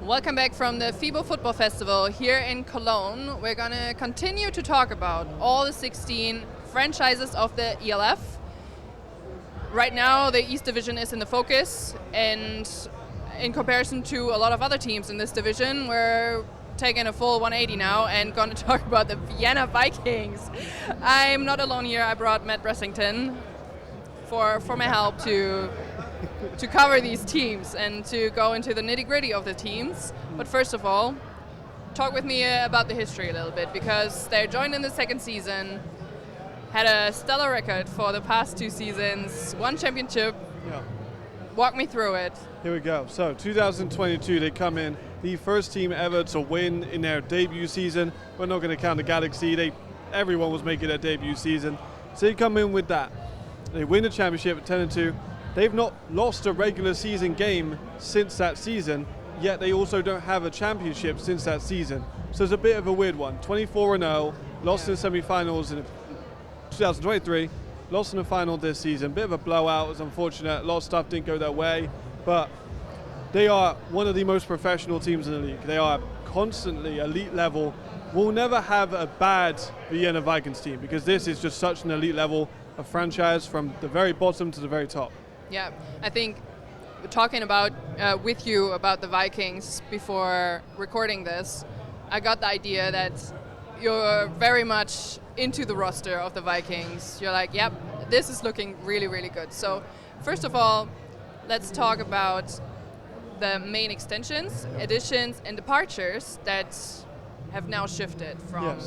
Welcome back from the FIBO Football Festival here in Cologne. We're going to continue to talk about all the 16 franchises of the ELF. Right now, the East Division is in the focus, and in comparison to a lot of other teams in this division, we're taking a full 180 now and going to talk about the Vienna Vikings. I'm not alone here. I brought Matt Bressington for my help to cover these teams and to go into the nitty-gritty of the teams. But first of all, talk with me about the history a little bit, because they joined in the second season, had a stellar record for the past 2 seasons, won championship. Yeah. Walk me through it. Here we go. So 2022, they come in, the first team ever to win in their debut season. We're not going to count the Galaxy. Everyone was making their debut season. So they come in with that. They win the championship at 10-2. They've not lost a regular season game since that season, yet they also don't have a championship since that season. So it's a bit of a weird one. 24-0, lost in the semi-finals in 2023, lost in the final this season. Bit of a blowout, it was unfortunate. A lot of stuff didn't go their way, but they are one of the most professional teams in the league. They are constantly elite level. We'll never have a bad Vienna Vikings team, because this is just such an elite level of franchise from the very bottom to the very top. Yeah, I think talking about with you about the Vikings before recording this, I got the idea that you're very much into the roster of the Vikings. You're like, yep, this is looking really, really good. So first of all, let's talk about the main extensions, additions, and departures that have now shifted from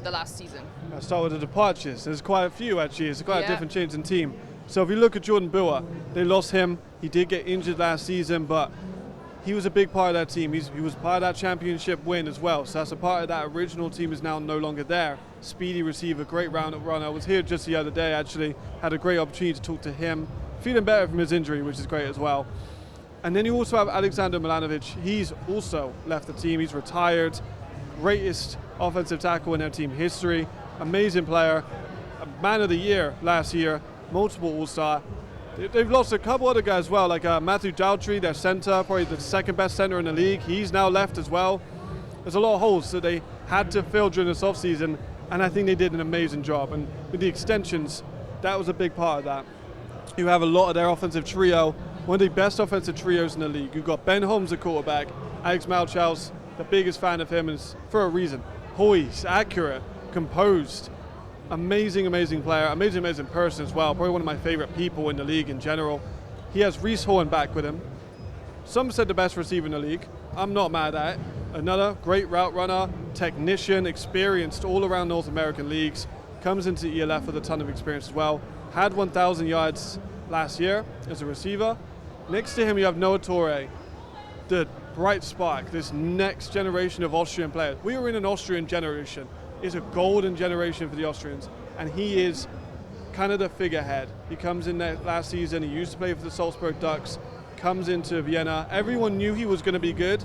the last season. I'll start with the departures. There's quite a few, actually. It's quite a different change in team. So if you look at Jordan Boer, they lost him. He did get injured last season, but he was a big part of that team. He was part of that championship win as well. So that's a part of that original team is now no longer there. Speedy receiver, great round runner. I was here just the other day, actually. Had a great opportunity to talk to him. Feeling better from his injury, which is great as well. And then you also have Alexander Milanovic. He's also left the team. He's retired. Greatest offensive tackle in their team history. Amazing player. A man of the year last year. Multiple All-Star. They've lost a couple other guys as well, like Matthew Dautry, their center, probably the second best center in the league. He's now left as well. There's a lot of holes that they had to fill during this offseason, and I think they did an amazing job. And with the extensions, that was a big part of that. You have a lot of their offensive trio, one of the best offensive trios in the league. You've got Ben Holmes, the quarterback, Alex Malchow's the biggest fan of him, is for a reason. Poised, accurate, composed. Amazing player, amazing person as well. Probably one of my favorite people in the league in general. He has Reese Horn back with him. Some said the best receiver in the league. I'm not mad at it. Another great route runner, technician, experienced all around North American leagues. Comes into ELF with a ton of experience as well. Had 1,000 yards last year as a receiver. Next to him you have Noah Torre, the bright spark, this next generation of Austrian players. We were in an Austrian generation. It's a golden generation for the Austrians, and he is kind of the figurehead. He comes in there last season, he used to play for the Salzburg Ducks, comes into Vienna. Everyone knew he was going to be good,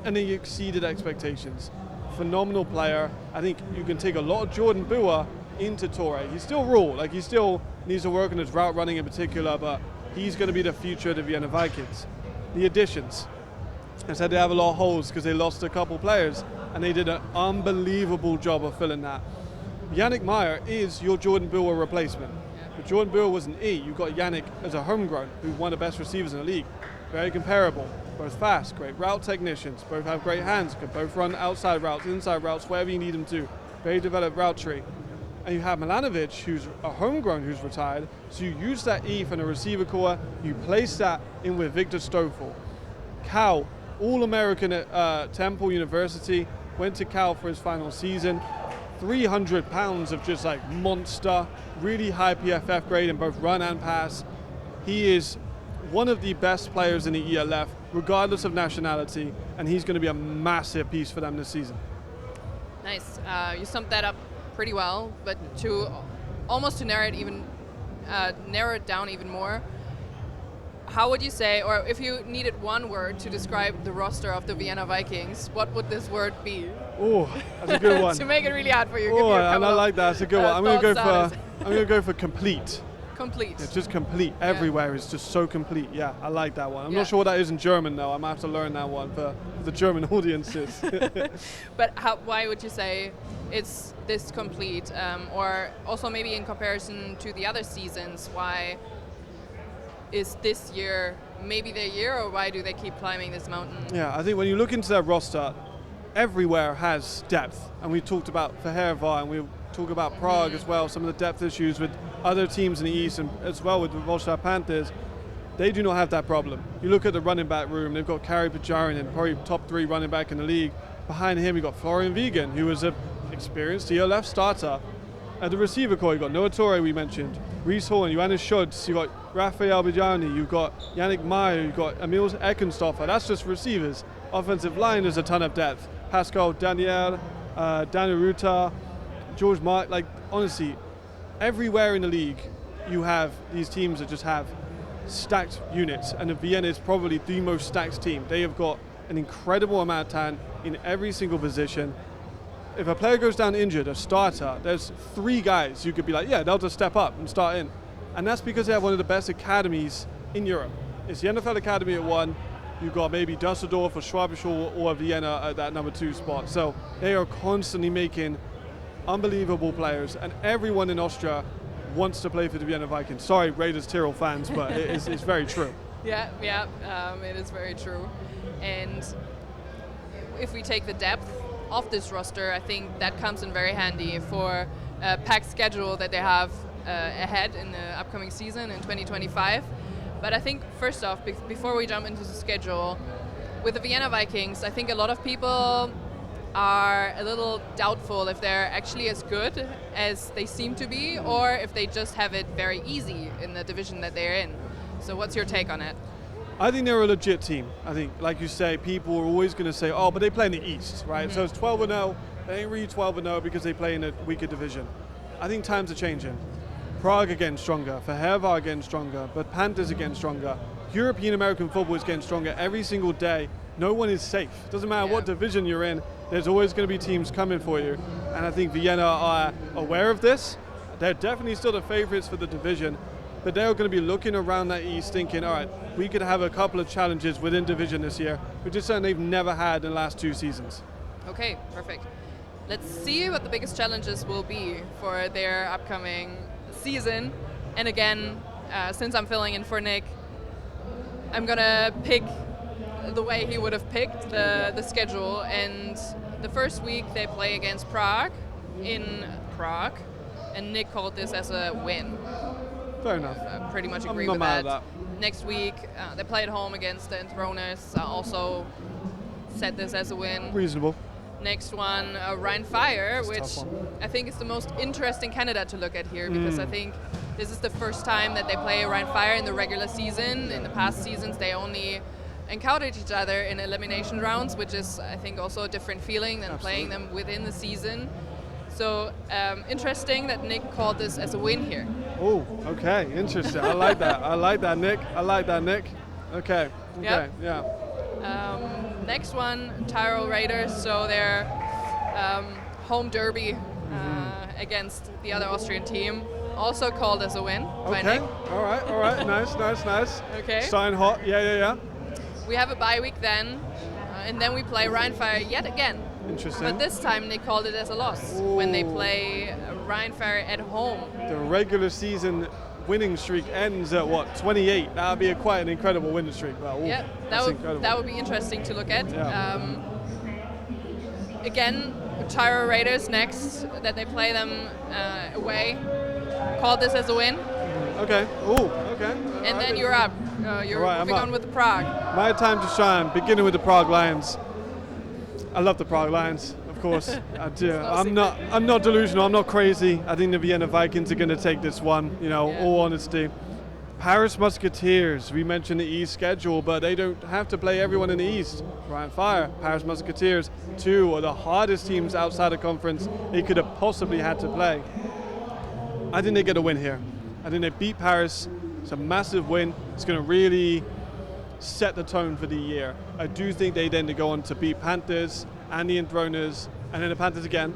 and he exceeded expectations. Phenomenal player. I think you can take a lot of Jordan Boer into Torre. He's still raw, like he still needs to work on his route running in particular, but he's going to be the future of the Vienna Vikings. The additions. I said they have a lot of holes because they lost a couple players, and they did an unbelievable job of filling that. Yannick Meyer is your Jordan Boer replacement. But Jordan Boer was an E. You've got Yannick as a homegrown, who's one of the best receivers in the league. Very comparable. Both fast, great route technicians. Both have great hands. Could both run outside routes, inside routes, wherever you need them to. Very developed route tree. And you have Milanovic, who's a homegrown, who's retired. So you use that E from the receiver core. You place that in with Victor Stoffel. Cal, All-American at Temple University. Went to Cal for his final season. 300 pounds of just like monster, really high PFF grade in both run and pass. He is one of the best players in the ELF, regardless of nationality, and he's going to be a massive piece for them this season. Nice. You summed that up pretty well, but to almost to narrow it down even more, how would you say, or if you needed one word to describe the roster of the Vienna Vikings, what would this word be? Oh, that's a good one. To make it really hard for you. Oh, and I like that. That's a good one. I'm going to go for complete. Complete. It's just complete. Everywhere is just so complete. Yeah, I like that one. I'm not sure what that is in German, though. I'm going to have to learn that one for the German audiences. But why would you say it's this complete? Or also maybe in comparison to the other seasons, why is this year maybe their year, or why do they keep climbing this mountain? Yeah, I think when you look into their roster, everywhere has depth. And we talked about Fehervar, and we talk about Prague as well, some of the depth issues with other teams in the East, and as well with the Volstar Panthers. They do not have that problem. You look at the running back room, they've got Kari Pajarinen, probably top 3 running back in the league. Behind him, you've got Florian Wiegen, who was an experienced ELF starter. At the receiver core, you've got Noah Torre, we mentioned, Reese Horn, Johannes Schultz, you've got Raphael Bijani, you've got Yannick Meyer, you've got Emil Eckenstoffer. That's just receivers. Offensive line, there's a ton of depth. Pascal Daniel, Daniel Ruta, George Mark, like honestly, everywhere in the league you have these teams that just have stacked units, and Vienna is probably the most stacked team. They have got an incredible amount of talent in every single position. If a player goes down injured, a starter, there's 3 guys you could be like, yeah, they'll just step up and start in. And that's because they have one of the best academies in Europe. It's the NFL Academy at 1. You've got maybe Dusseldorf or Schwäbisch or Vienna at that number 2 spot. So they are constantly making unbelievable players, and everyone in Austria wants to play for the Vienna Vikings. Sorry, Raiders Tyrol fans, but it's very true. Yeah, it is very true. And if we take the depth of this roster, I think that comes in very handy for a packed schedule that they have ahead in the upcoming season in 2025. But I think first off, before we jump into the schedule, with the Vienna Vikings, I think a lot of people are a little doubtful if they're actually as good as they seem to be, or if they just have it very easy in the division that they're in. So what's your take on it? I think they're a legit team. I think, like you say, people are always going to say, oh, but they play in the East, right? So it's 12-0. They ain't really 12-0 because they play in a weaker division. I think times are changing. Prague are getting stronger, Fehervar are getting stronger, but Panthers are getting stronger. European American football is getting stronger every single day. No one is safe. Doesn't matter what division you're in, there's always going to be teams coming for you. And I think Vienna are aware of this. They're definitely still the favorites for the division, but they're going to be looking around that East thinking, all right, we could have a couple of challenges within division this year, which is something they've never had in the last 2 seasons. Okay, perfect. Let's see what the biggest challenges will be for their upcoming season. And again, since I'm filling in for Nick, I'm going to pick the way he would have picked the schedule. And the first week they play against Prague in Prague, and Nick called this as a win. Fair enough. I pretty much agree with that. Next week they play at home against the Entroners. I also set this as a win. Reasonable. Next one, Rhein Fire, which I think is the most interesting candidate to look at here, because I think this is the first time that they play Rhein Fire in the regular season. In the past seasons, they only encountered each other in elimination rounds, which is, I think, also a different feeling than playing them within the season. So interesting that Nick called this as a win here. Oh, okay, interesting. I like that. I like that, Nick. I like that, Nick. Okay. Yep. Yeah. Next one, Tyrol Raiders. So their home derby against the other Austrian team, also called as a win by Nick. All right. Nice. Okay. Starting hot. Yeah. We have a bye week then, and then we play Rhein Fire yet again. Interesting. But this time Nick called it as a loss when they play Rhein Fire at home. The regular season winning streak ends at 28? That would be quite an incredible winning streak. Well, that would be interesting to look at. Yeah. Again, Tyrol Raiders next, that they play them away. Called this as a win. Okay. And then you're up. You're moving on with the Prague. My time to shine, beginning with the Prague Lions. I love the Prague Lions, of course. I do. I'm not delusional. I'm not crazy. I think the Vienna Vikings are going to take this one. All honesty. Paris Musketeers. We mentioned the East schedule, but they don't have to play everyone in the East. Rhein Fire, Paris Musketeers, 2 of the hardest teams outside the conference they could have possibly had to play. I think they get a win here. I think they beat Paris. It's a massive win. It's going to really set the tone for the year. I do think they then go on to beat Panthers and the Entroners, and then the Panthers again,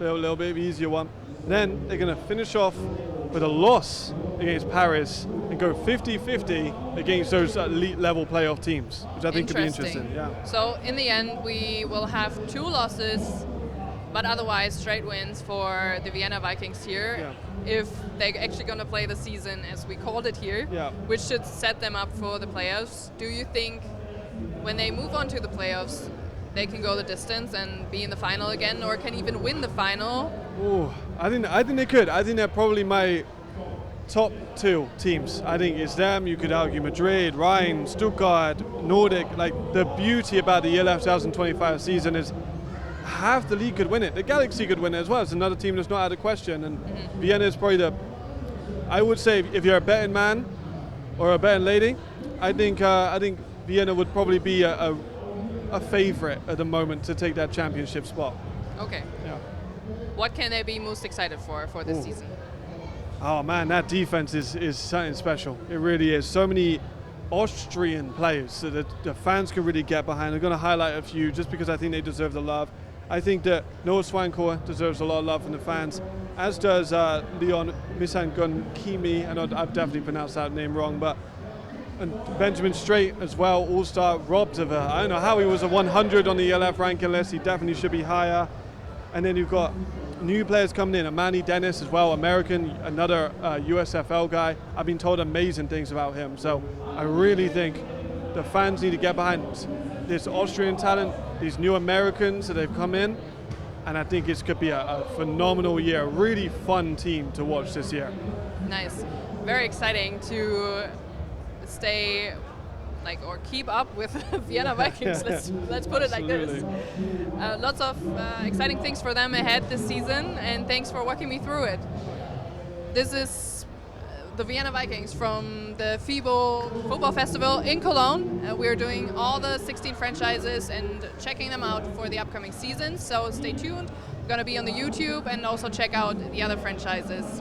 a little bit of an easier one. Then they're going to finish off with a loss against Paris and go 50-50 against those elite level playoff teams, which I think could be interesting. Yeah. So in the end, we will have 2 losses, but otherwise straight wins for the Vienna Vikings here. Yeah. If they're actually going to play the season as we called it here, Yeah. which should set them up for the playoffs. Do you think when they move on to the playoffs, they can go the distance and be in the final again, or can even win the final? Ooh, I think they could. I think they're probably my top 2 teams. I think it's them. You could argue Madrid, Rhein, Stuttgart, Nordic. Like, the beauty about the ELF 2025 season is half the league could win it. The Galaxy could win it as well. It's another team that's not out of question. And Vienna is probably I would say, if you're a betting man or a betting lady, I think Vienna would probably be a favorite at the moment to take that championship spot. Okay. Yeah. What can they be most excited for this season? Oh man, that defense is something special. It really is. So many Austrian players so that the fans can really get behind. I'm going to highlight a few just because I think they deserve the love. I think that Noah Swankor deserves a lot of love from the fans, as does Leon Misangun-Kimi. I know I've definitely pronounced that name wrong, but and Benjamin Strait as well, all-star, robbed of I don't know how he was a 100 on the ELF ranking list. He definitely should be higher. And then you've got new players coming in, Amani Dennis as well, American, another USFL guy. I've been told amazing things about him. So I really think the fans need to get behind this Austrian talent, these new Americans that they've come in, and I think it could be a phenomenal year, a really fun team to watch this year. Nice. Very exciting to stay or keep up with Vienna Vikings. Let's put it like this. Lots of exciting things for them ahead this season, and thanks for walking me through it. This is the Vienna Vikings from the FIBO Football Festival in Cologne. We're doing all the 16 franchises and checking them out for the upcoming season, so stay tuned. We're going to be on the YouTube and also check out the other franchises.